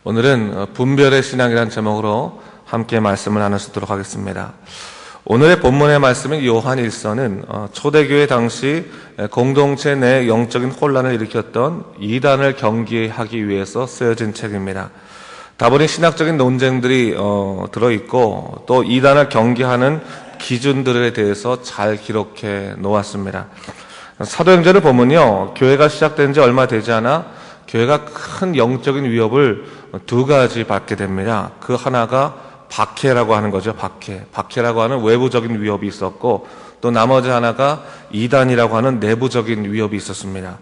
오늘은 분별의 신앙이라는 제목으로 함께 말씀을 나누도록 하겠습니다. 오늘의 본문의 말씀인 요한 1서는 초대교회 당시 공동체 내 영적인 혼란을 일으켰던 이단을 경계하기 위해서 쓰여진 책입니다. 다분히 신학적인 논쟁들이 들어있고 또 이단을 경계하는 기준들에 대해서 잘 기록해 놓았습니다. 사도행전을 보면요, 교회가 시작된 지 얼마 되지 않아 교회가 큰 영적인 위협을 두 가지 받게 됩니다. 그 하나가 박해라고 하는 거죠. 박해라고 하는 외부적인 위협이 있었고, 또 나머지 하나가 이단이라고 하는 내부적인 위협이 있었습니다.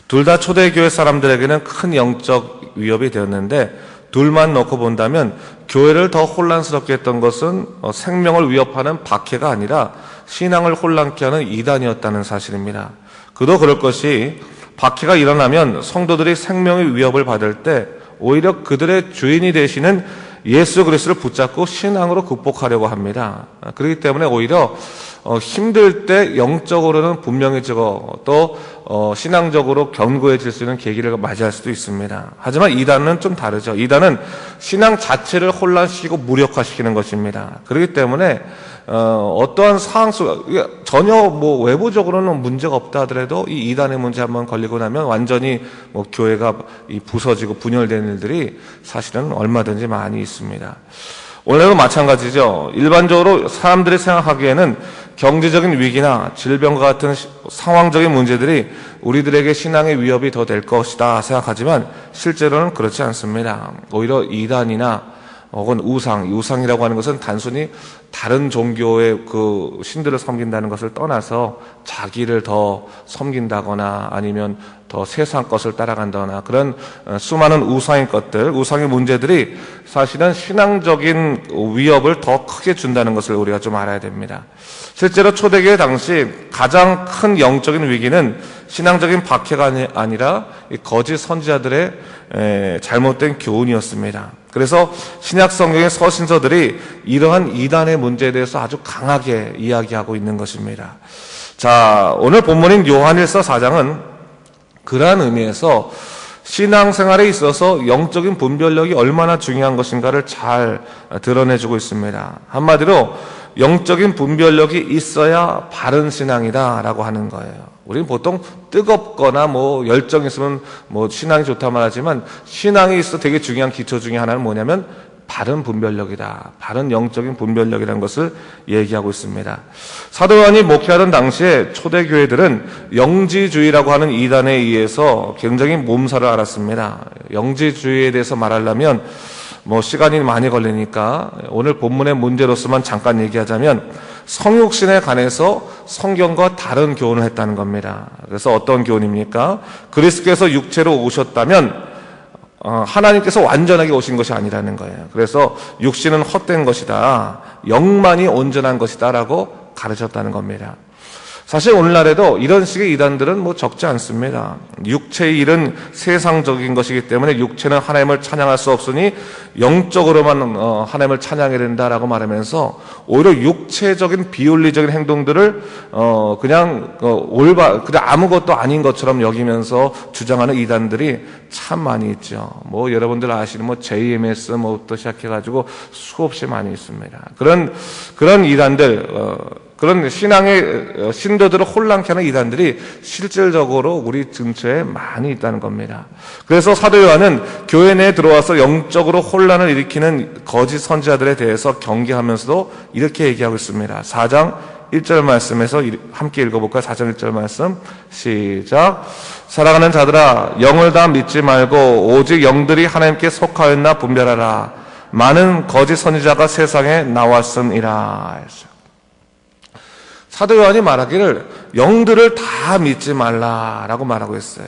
둘 다 초대교회 사람들에게는 큰 영적 위협이 되었는데, 둘만 놓고 본다면 교회를 더 혼란스럽게 했던 것은 생명을 위협하는 박해가 아니라 신앙을 혼란케 하는 이단이었다는 사실입니다. 그도 그럴 것이, 박해가 일어나면 성도들이 생명의 위협을 받을 때 오히려 그들의 주인이 되시는 예수 그리스도를 붙잡고 신앙으로 극복하려고 합니다. 그렇기 때문에 오히려 힘들 때 영적으로는 분명해지고 또 신앙적으로 견고해질 수 있는 계기를 맞이할 수도 있습니다. 하지만 이단은 좀 다르죠. 이단은 신앙 자체를 혼란시키고 무력화시키는 것입니다. 그렇기 때문에 어떠한 상황 속 전혀 외부적으로는 문제가 없다 하더라도 이 이단의 문제 한번 걸리고 나면 완전히 교회가 부서지고 분열되는 일들이 사실은 얼마든지 많이 있습니다. 오늘도 마찬가지죠. 일반적으로 사람들이 생각하기에는 경제적인 위기나 질병과 같은 상황적인 문제들이 우리들에게 신앙의 위협이 더 될 것이다 생각하지만 실제로는 그렇지 않습니다. 오히려 이단이나 혹은 우상이라고 하는 것은 단순히 다른 종교의 그 신들을 섬긴다는 것을 떠나서 자기를 더 섬긴다거나 아니면 더 세상 것을 따라간다거나 그런 수많은 우상의 것들, 우상의 문제들이 사실은 신앙적인 위협을 더 크게 준다는 것을 우리가 좀 알아야 됩니다. 실제로 초대교회 당시 가장 큰 영적인 위기는 신앙적인 박해가 아니라 거짓 선지자들의 잘못된 교훈이었습니다. 그래서 신약 성경의 서신서들이 이러한 이단의 문제에 대해서 아주 강하게 이야기하고 있는 것입니다. 자, 오늘 본문인 요한일서 4장은 그러한 의미에서 신앙생활에 있어서 영적인 분별력이 얼마나 중요한 것인가를 잘 드러내주고 있습니다. 한마디로 영적인 분별력이 있어야 바른 신앙이다라고 하는 거예요. 우리는 보통 뜨겁거나 열정이 있으면 신앙이 좋다만 하지만 신앙이 있어 되게 중요한 기초 중에 하나는 뭐냐면 바른 분별력이다. 바른 영적인 분별력이라는 것을 얘기하고 있습니다. 사도 요한이 목회하던 당시에 초대교회들은 영지주의라고 하는 이단에 의해서 굉장히 몸살을 앓았습니다. 영지주의에 대해서 말하려면 시간이 많이 걸리니까 오늘 본문의 문제로서만 잠깐 얘기하자면 성육신에 관해서 성경과 다른 교훈을 했다는 겁니다. 그래서 어떤 교훈입니까? 그리스도께서 육체로 오셨다면 하나님께서 완전하게 오신 것이 아니라는 거예요. 그래서 육신은 헛된 것이다. 영만이 온전한 것이다 라고 가르쳤다는 겁니다. 사실 오늘날에도 이런 식의 이단들은 적지 않습니다. 육체의 일은 세상적인 것이기 때문에 육체는 하나님을 찬양할 수 없으니 영적으로만 하나님을 찬양해야 된다라고 말하면서 오히려 육체적인 비윤리적인 행동들을 그냥 아무것도 아닌 것처럼 여기면서 주장하는 이단들이 참 많이 있죠. 여러분들 아시는 JMS부터 시작해가지고 수없이 많이 있습니다. 그런 이단들, 그런 신앙의 신도들을 혼란케 하는 이단들이 실질적으로 우리 근처에 많이 있다는 겁니다. 그래서 사도 요한은 교회 내에 들어와서 영적으로 혼란을 일으키는 거짓 선지자들에 대해서 경계하면서도 이렇게 얘기하고 있습니다. 4장 1절 말씀에서 함께 읽어볼까요? 4장 1절 말씀 시작. 사랑하는 자들아, 영을 다 믿지 말고 오직 영들이 하나님께 속하였나 분별하라. 많은 거짓 선지자가 세상에 나왔음이라 했어요. 사도 요한이 말하기를 영들을 다 믿지 말라라고 말하고 있어요.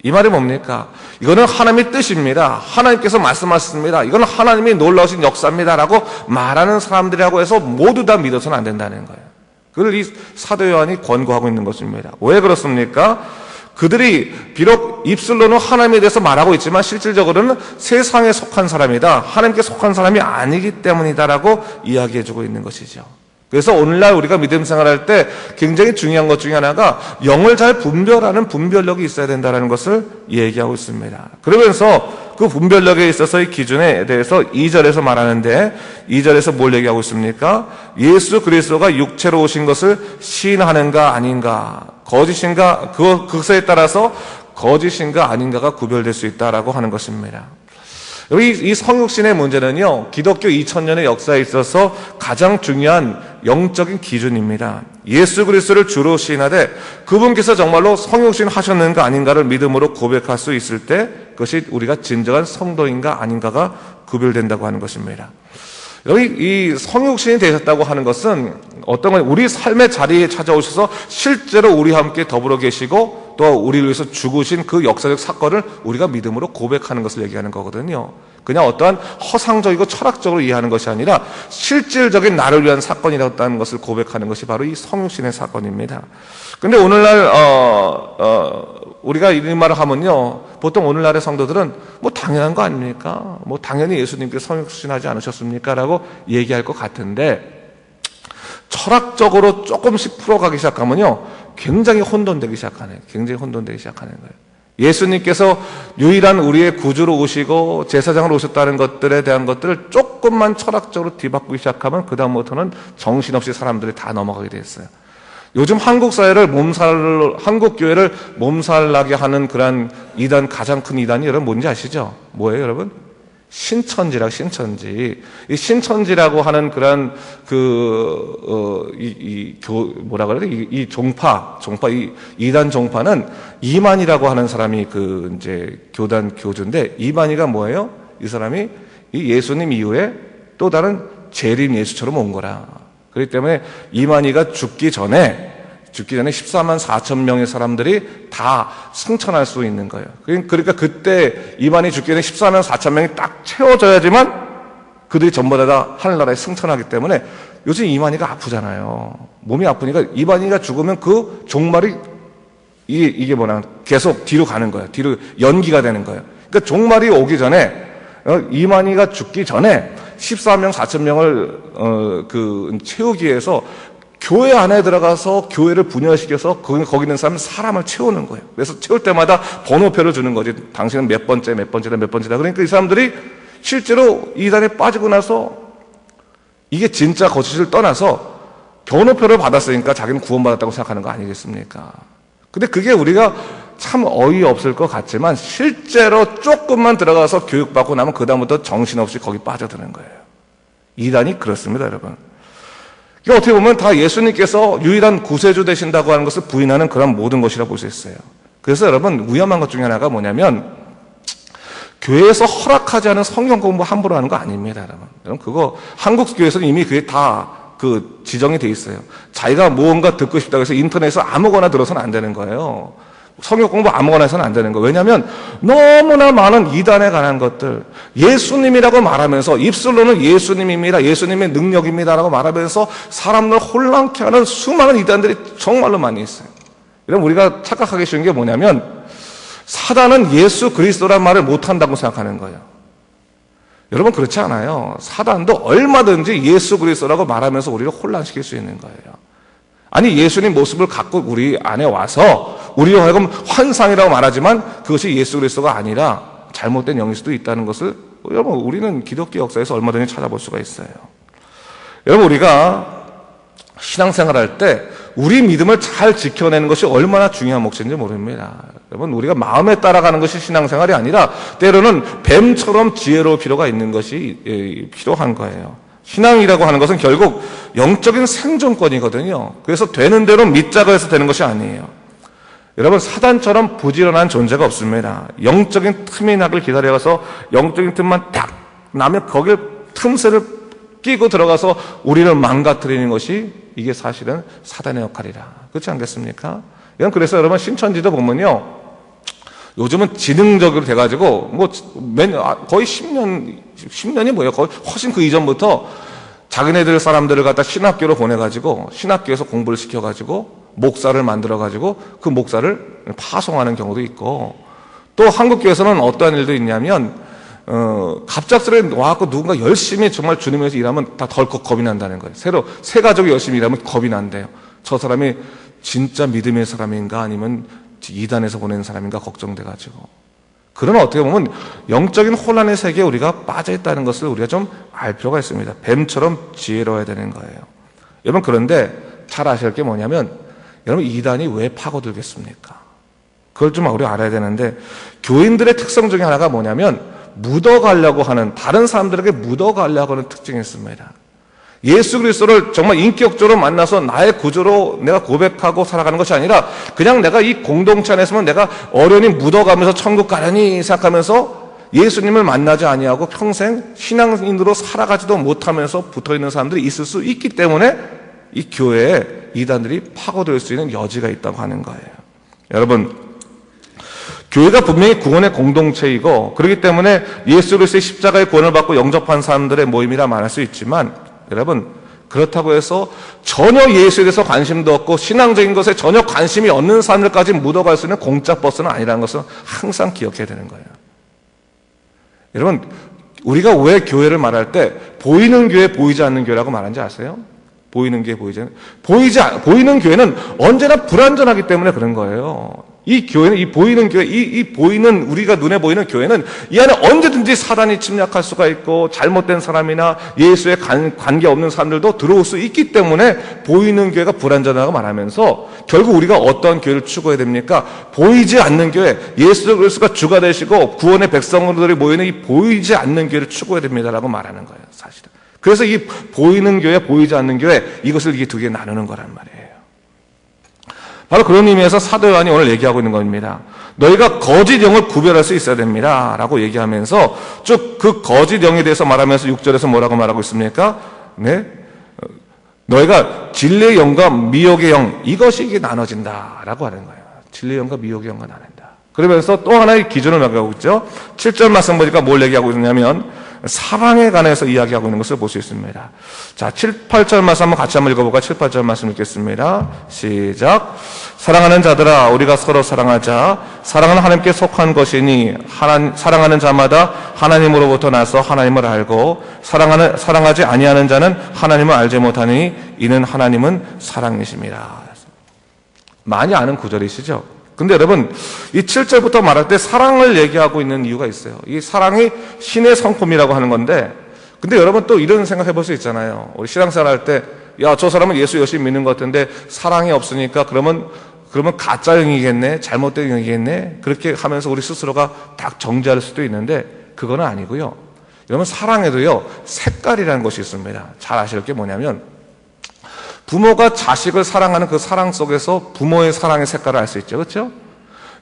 이 말이 뭡니까? 이거는 하나님의 뜻입니다. 하나님께서 말씀하셨습니다. 이건 하나님이 놀라우신 역사입니다라고 말하는 사람들이라고 해서 모두 다 믿어서는 안 된다는 거예요. 그걸 이 사도 요한이 권고하고 있는 것입니다. 왜 그렇습니까? 그들이 비록 입술로는 하나님에 대해서 말하고 있지만 실질적으로는 세상에 속한 사람이다. 하나님께 속한 사람이 아니기 때문이다라고 이야기해주고 있는 것이죠. 그래서 오늘날 우리가 믿음 생활할 때 굉장히 중요한 것 중에 하나가 영을 잘 분별하는 분별력이 있어야 된다는 것을 얘기하고 있습니다. 그러면서 그 분별력에 있어서의 기준에 대해서 2절에서 말하는데 2절에서 뭘 얘기하고 있습니까? 예수 그리스도가 육체로 오신 것을 시인하는가 아닌가, 거짓인가, 그것에 따라서 거짓인가 아닌가가 구별될 수 있다라고 하는 것입니다. 여기 이 성육신의 문제는요, 기독교 2000년의 역사에 있어서 가장 중요한 영적인 기준입니다. 예수 그리스도를 주로 시인하되 그분께서 정말로 성육신 하셨는가 아닌가를 믿음으로 고백할 수 있을 때 그것이 우리가 진정한 성도인가 아닌가가 구별된다고 하는 것입니다. 여기 이 성육신이 되셨다고 하는 것은 어떤 건 우리 삶의 자리에 찾아오셔서 실제로 우리와 함께 더불어 계시고 또 우리를 위해서 죽으신 그 역사적 사건을 우리가 믿음으로 고백하는 것을 얘기하는 거거든요. 그냥 어떠한 허상적이고 철학적으로 이해하는 것이 아니라 실질적인 나를 위한 사건이라는 것을 고백하는 것이 바로 이 성육신의 사건입니다. 근데 오늘날 우리가 이 말을 하면요, 보통 오늘날의 성도들은 뭐 당연한 거 아닙니까? 뭐 당연히 예수님께서 성육신하지 않으셨습니까? 라고 얘기할 것 같은데 철학적으로 조금씩 풀어가기 시작하면요, 굉장히 혼돈되기 시작하는 거예요. 예수님께서 유일한 우리의 구주로 오시고 제사장으로 오셨다는 것들에 대한 것들을 조금만 철학적으로 뒤바꾸기 시작하면 그 다음부터는 정신없이 사람들이 다 넘어가게 됐어요. 요즘 한국 교회를 몸살나게 하는 그런 이단, 가장 큰 이단이 여러분 뭔지 아시죠? 뭐예요, 여러분? 신천지. 이 신천지라고 하는 그런 이 종파, 이 이단 종파는 이만희라고 하는 사람이 교단 교주인데, 이만희가 뭐예요? 이 사람이 이 예수님 이후에 또 다른 재림 예수처럼 온 거라. 그렇기 때문에 이만희가 죽기 전에 14만 4천 명의 사람들이 다 승천할 수 있는 거예요. 그러니까 그때 이만희 죽기 전에 14만 4천 명이 딱 채워져야지만 그들이 전부 다 하늘나라에 승천하기 때문에 요즘 이만희가 아프잖아요. 몸이 아프니까 이만희가 죽으면 그 종말이 이게 계속 뒤로 가는 거예요. 뒤로 연기가 되는 거예요. 그러니까 종말이 오기 전에 이만희가 죽기 전에 14명 4천 명을 채우기 위해서 교회 안에 들어가서 교회를 분열시켜서 거기 있는 사람을 채우는 거예요. 그래서 채울 때마다 번호표를 주는 거지. 당신은 몇 번째다. 그러니까 이 사람들이 실제로 이단에 빠지고 나서 이게 진짜 거짓을 떠나서 번호표를 받았으니까 자기는 구원받았다고 생각하는 거 아니겠습니까? 근데 그게 우리가 참 어이없을 것 같지만 실제로 조금만 들어가서 교육받고 나면 그 다음부터 정신없이 거기 빠져드는 거예요. 이단이 그렇습니다, 여러분. 이게 어떻게 보면 다 예수님께서 유일한 구세주 되신다고 하는 것을 부인하는 그런 모든 것이라고 볼 수 있어요. 그래서 여러분, 위험한 것 중에 하나가 뭐냐면 교회에서 허락하지 않은 성경 공부 함부로 하는 거 아닙니다, 여러분. 그거 한국 교회에서는 이미 그게 다 지정이 돼 있어요. 자기가 무언가 듣고 싶다고 해서 인터넷에서 아무거나 들어서는 안 되는 거예요. 성경 공부 아무거나 해서는 안 되는 거예요. 왜냐하면 너무나 많은 이단에 관한 것들, 예수님이라고 말하면서 입술로는 예수님입니다, 예수님의 능력입니다라고 말하면서 사람을 혼란케 하는 수많은 이단들이 정말로 많이 있어요. 여러분, 우리가 착각하기 쉬운 게 뭐냐면 사단은 예수 그리스도란 말을 못한다고 생각하는 거예요. 여러분, 그렇지 않아요. 사단도 얼마든지 예수 그리스도라고 말하면서 우리를 혼란시킬 수 있는 거예요. 아니, 예수님 모습을 갖고 우리 안에 와서 우리로 하여금 환상이라고 말하지만 그것이 예수 그리스도가 아니라 잘못된 영일 수도 있다는 것을 여러분, 우리는 기독교 역사에서 얼마든지 찾아볼 수가 있어요. 여러분, 우리가 신앙생활할 때 우리 믿음을 잘 지켜내는 것이 얼마나 중요한 몫인지 모릅니다. 여러분, 우리가 마음에 따라가는 것이 신앙생활이 아니라 때로는 뱀처럼 지혜로울 필요가 있는 것이 필요한 거예요. 신앙이라고 하는 것은 결국 영적인 생존권이거든요. 그래서 되는 대로 믿자고 해서 되는 것이 아니에요. 여러분, 사단처럼 부지런한 존재가 없습니다. 영적인 틈이 나길 기다려서 영적인 틈만 딱 나면 거기에 틈새를 끼고 들어가서 우리를 망가뜨리는 것이 이게 사실은 사단의 역할이라. 그렇지 않겠습니까? 그래서 여러분, 신천지도 보면요, 요즘은 지능적으로 돼가지고 거의 10년이 뭐예요? 거의 훨씬 그 이전부터 자기네들 사람들을 갖다 신학교로 보내가지고 신학교에서 공부를 시켜가지고 목사를 만들어가지고 그 목사를 파송하는 경우도 있고, 또 한국교회에서는 어떠한 일도 있냐면 갑작스레 와갖고 누군가 열심히 정말 주님을 위해서 일하면 다 덜컥 겁이 난다는 거예요. 새 가족이 열심히 일하면 겁이 난대요. 저 사람이 진짜 믿음의 사람인가 아니면 이단에서 보낸 사람인가 걱정돼가지고. 그러나 어떻게 보면 영적인 혼란의 세계에 우리가 빠져있다는 것을 우리가 좀 알 필요가 있습니다. 뱀처럼 지혜로워야 되는 거예요. 여러분, 그런데 잘 아실 게 뭐냐면, 여러분, 이단이 왜 파고들겠습니까? 그걸 좀 우리가 알아야 되는데, 교인들의 특성 중에 하나가 뭐냐면 묻어가려고 하는, 다른 사람들에게 묻어가려고 하는 특징이 있습니다. 예수 그리스도를 정말 인격적으로 만나서 나의 구주로 내가 고백하고 살아가는 것이 아니라 그냥 내가 이 공동체 안에서만 내가 어련히 묻어가면서 천국 가려니 생각하면서 예수님을 만나지 아니하고 평생 신앙인으로 살아가지도 못하면서 붙어있는 사람들이 있을 수 있기 때문에 이 교회에 이단들이 파고들 수 있는 여지가 있다고 하는 거예요. 여러분, 교회가 분명히 구원의 공동체이고 그렇기 때문에 예수 그리스도의 십자가의 구원을 받고 영접한 사람들의 모임이라 말할 수 있지만, 여러분, 그렇다고 해서 전혀 예수에 대해서 관심도 없고 신앙적인 것에 전혀 관심이 없는 사람들까지 묻어갈 수 있는 공짜 버스는 아니라는 것을 항상 기억해야 되는 거예요. 여러분, 우리가 왜 교회를 말할 때 보이는 교회, 보이지 않는 교회라고 말하는지 아세요? 보이는 교회, 보이는 교회는 언제나 불완전하기 때문에 그런 거예요. 이 교회는, 이 보이는 교회, 이 보이는, 우리가 눈에 보이는 교회는 이 안에 언제든지 사단이 침략할 수가 있고 잘못된 사람이나 예수에 관계 없는 사람들도 들어올 수 있기 때문에 보이는 교회가 불완전하다고 말하면서 결국 우리가 어떤 교회를 추구해야 됩니까? 보이지 않는 교회, 예수 그리스도가 주가 되시고 구원의 백성들이 모이는 이 보이지 않는 교회를 추구해야 됩니다라고 말하는 거예요, 사실은. 그래서 이 보이는 교회, 보이지 않는 교회, 이것을 이게 두 개 나누는 거란 말이에요. 바로 그런 의미에서 사도 요한이 오늘 얘기하고 있는 겁니다. 너희가 거짓 영을 구별할 수 있어야 됩니다 라고 얘기하면서 쭉 그 거짓 영에 대해서 말하면서 6절에서 뭐라고 말하고 있습니까? 네, 너희가 진리의 영과 미혹의 영, 이것이 이게 나눠진다 라고 하는 거예요. 진리의 영과 미혹의 영과 나눈다. 그러면서 또 하나의 기준을 말하고 있죠. 7절 말씀 보니까 뭘 얘기하고 있냐면 사랑에 관해서 이야기하고 있는 것을 볼 수 있습니다. 자, 7, 8절 말씀 한번 읽어볼까요? 7, 8절 말씀 읽겠습니다. 시작. 사랑하는 자들아, 우리가 서로 사랑하자. 사랑은 하나님께 속한 것이니 사랑하는 자마다 하나님으로부터 나서 하나님을 알고 사랑하지 아니하는 자는 하나님을 알지 못하니 이는 하나님은 사랑이십니다. 많이 아는 구절이시죠? 근데 여러분, 이 7절부터 말할 때 사랑을 얘기하고 있는 이유가 있어요. 이 사랑이 신의 성품이라고 하는 건데, 근데 여러분 또 이런 생각 해볼 수 있잖아요. 우리 신앙생활 할 때, 야, 저 사람은 예수 열심히 믿는 것 같은데 사랑이 없으니까 그러면 가짜 영이겠네, 잘못된 영이겠네, 그렇게 하면서 우리 스스로가 딱 정죄할 수도 있는데 그거는 아니고요. 여러분, 사랑에도요 색깔이라는 것이 있습니다. 잘 아실 게 뭐냐면, 부모가 자식을 사랑하는 그 사랑 속에서 부모의 사랑의 색깔을 알 수 있죠. 그렇죠?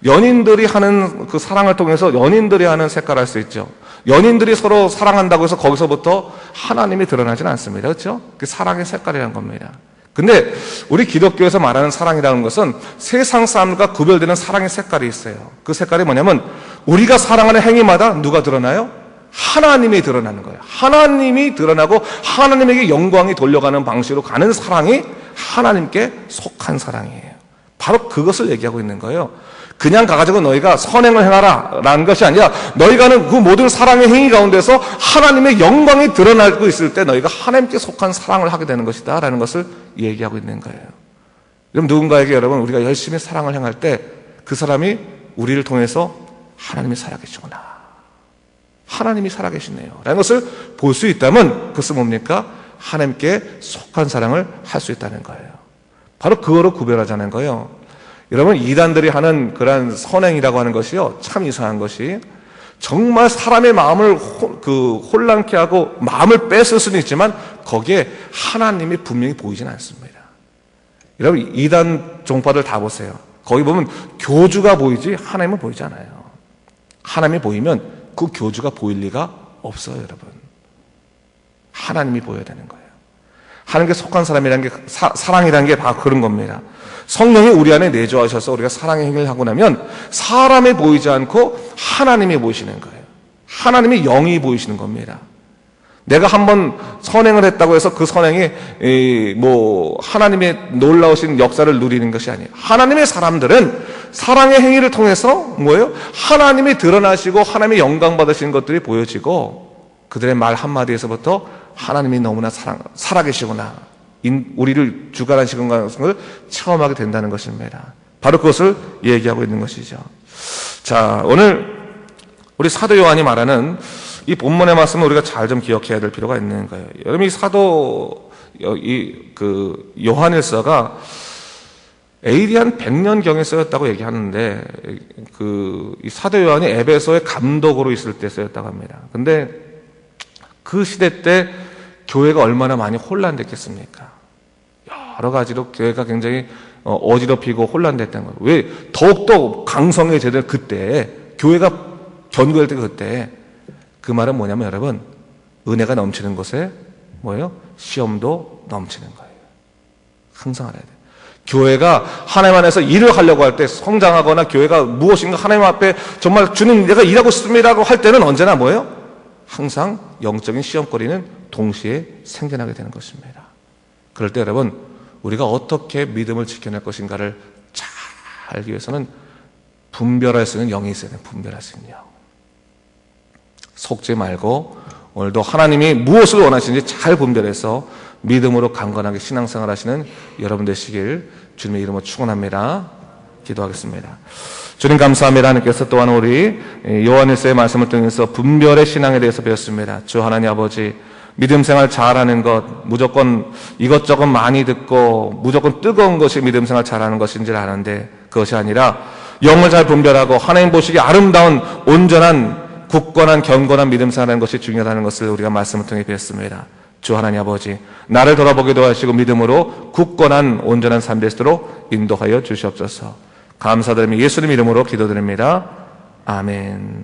연인들이 하는 그 사랑을 통해서 연인들이 하는 색깔을 알 수 있죠. 연인들이 서로 사랑한다고 해서 거기서부터 하나님이 드러나지는 않습니다. 그렇죠? 그 사랑의 색깔이라는 겁니다. 근데 우리 기독교에서 말하는 사랑이라는 것은 세상 사람과 구별되는 사랑의 색깔이 있어요. 그 색깔이 뭐냐면 우리가 사랑하는 행위마다 누가 드러나요? 하나님이 드러나는 거예요. 하나님이 드러나고 하나님에게 영광이 돌려가는 방식으로 가는 사랑이 하나님께 속한 사랑이에요. 바로 그것을 얘기하고 있는 거예요. 그냥 가가지고 너희가 선행을 행하라 라는 것이 아니라 너희가 하는 그 모든 사랑의 행위 가운데서 하나님의 영광이 드러나고 있을 때 너희가 하나님께 속한 사랑을 하게 되는 것이다 라는 것을 얘기하고 있는 거예요. 그럼 누군가에게 여러분, 우리가 열심히 사랑을 행할 때 그 사람이 우리를 통해서 하나님이 살아계시구나, 하나님이 살아계시네요 라는 것을 볼 수 있다면 그것은 뭡니까? 하나님께 속한 사랑을 할 수 있다는 거예요. 바로 그거로 구별하자는 거예요. 여러분, 이단들이 하는 그러한 선행이라고 하는 것이요, 참 이상한 것이 정말 사람의 마음을 혼란케 하고 마음을 뺏을 수는 있지만 거기에 하나님이 분명히 보이진 않습니다. 여러분, 이단 종파들 다 보세요. 거기 보면 교주가 보이지 하나님은 보이지 않아요. 하나님이 보이면 그 교주가 보일 리가 없어요, 여러분. 하나님이 보여야 되는 거예요. 하나님께 속한 사람이라는 게, 사랑이라는 게 바로 그런 겁니다. 성령이 우리 안에 내주하셔서 우리가 사랑의 행위를 하고 나면 사람이 보이지 않고 하나님이 보이시는 거예요. 하나님의 영이 보이시는 겁니다. 내가 한번 선행을 했다고 해서 그 선행이 하나님의 놀라우신 역사를 누리는 것이 아니에요. 하나님의 사람들은 사랑의 행위를 통해서 뭐예요? 하나님이 드러나시고 하나님의 영광 받으시는 것들이 보여지고 그들의 말 한마디에서부터 하나님이 너무나 살아계시구나, 우리를 주관하시는 것을 체험하게 된다는 것입니다. 바로 그것을 얘기하고 있는 것이죠. 자, 오늘 우리 사도 요한이 말하는 이 본문의 말씀을 우리가 잘 좀 기억해야 될 필요가 있는 거예요. 여러분, 이 사도 요한일서가 AD 한 100년경에 쓰였다고 얘기하는데, 이 사도 요한이 에베소의 감독으로 있을 때 쓰였다고 합니다. 근데 그 시대 때 교회가 얼마나 많이 혼란됐겠습니까? 여러 가지로 교회가 굉장히 어지럽히고 혼란됐다는 거예요. 왜? 더욱더 강성해져야 그때, 교회가 견고할 때 그때. 그 말은 뭐냐면 여러분, 은혜가 넘치는 곳에 뭐예요? 시험도 넘치는 거예요. 항상 알아야 돼요. 교회가 하나님 안에서 일을 하려고 할 때, 성장하거나 교회가 무엇인가 하나님 앞에 정말 주님 내가 일하고 싶습니다라고 할 때는 언제나 뭐예요? 항상 영적인 시험거리는 동시에 생겨나게 되는 것입니다. 그럴 때 여러분, 우리가 어떻게 믿음을 지켜낼 것인가를 잘 알기 위해서는 분별할 수 있는 영이 있어야 돼요. 분별할 수 있는 영. 속지 말고 오늘도 하나님이 무엇을 원하시는지 잘 분별해서 믿음으로 강건하게 신앙생활 하시는 여러분 되시길 주님의 이름으로 축원합니다. 기도하겠습니다. 주님 감사합니다. 하나님께서 또한 우리 요한일서의 말씀을 통해서 분별의 신앙에 대해서 배웠습니다. 주 하나님 아버지, 믿음 생활 잘하는 것, 무조건 이것저것 많이 듣고 무조건 뜨거운 것이 믿음 생활 잘하는 것인 줄 아는데 그것이 아니라 영을 잘 분별하고 하나님 보시기에 아름다운 온전한 굳건한 경건한 믿음 생활하는 것이 중요하다는 것을 우리가 말씀을 통해 배웠습니다. 주 하나님 아버지, 나를 돌아보기도 하시고 믿음으로 굳건한 온전한 삶 되시도록 인도하여 주시옵소서. 감사드리며 예수님 이름으로 기도드립니다. 아멘.